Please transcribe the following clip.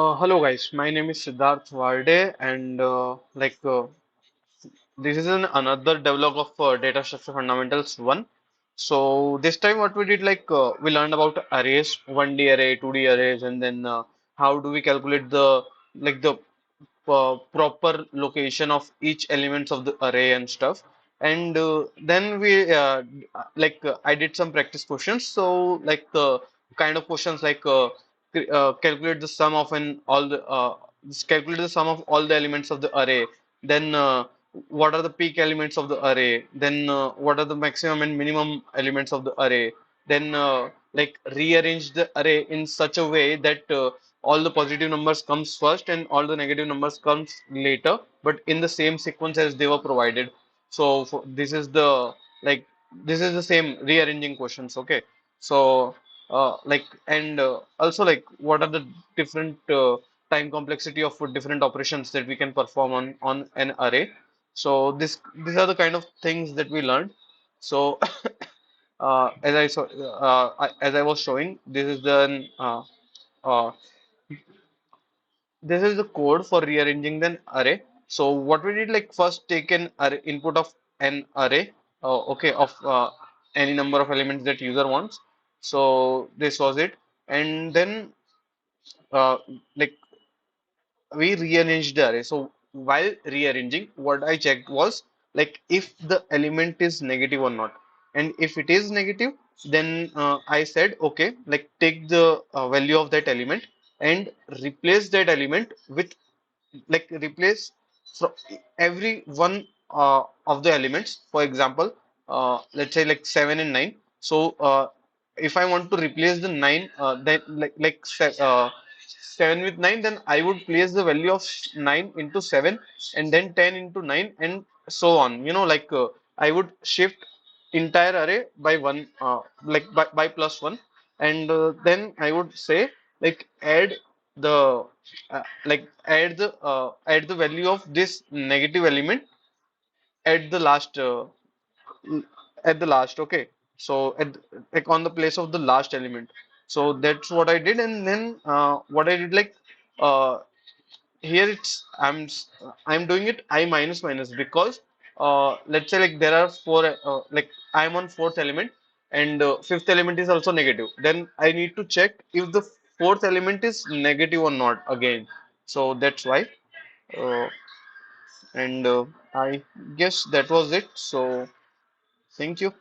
Hello guys, my name is Siddharth Varde and this is another devlog of Data Structure Fundamentals 1. So this time what we did we learned about arrays, 1D array, 2D arrays, and then how do we calculate the proper location of each elements of the array and stuff. And then I did some practice questions. So like the kind of questions calculate the sum of an all the calculate the sum of all the elements of the array. Then what are the peak elements of the array? Then what are the maximum and minimum elements of the array? Then rearrange the array in such a way that all the positive numbers comes first and all the negative numbers comes later, but in the same sequence as they were provided. So like this is the same rearranging questions. Okay, so and also like what are the different time complexity of different operations that we can perform on an array. So these are the kind of things that we learned. So as I was showing, uh, this is the code for rearranging the array. So what we did, like first take an array input of an array, okay, of any number of elements that user wants. So this was it, and then uh, like we rearranged the array. So while rearranging, what I checked was like if the element is negative or not. And if it is negative, then I said, okay, like take the value of that element and replace that element with replace from every one of the elements. For example, let's say like 7 and 9. So if I want to replace the 9, then 7 with 9, then I would place the value of 9 into 7 and then 10 into 9 and so on. I would shift entire array by one, by plus one, and then I would say add the add the value of this negative element at the last okay. So like on the place of the last element. So that's what I did, and then what I did uh, here I'm doing it I minus minus because let's say like there are four I'm on fourth element, and fifth element is also negative. Then I need to check if the fourth element is negative or not again. So that's why uh, and I guess that was it. So thank you.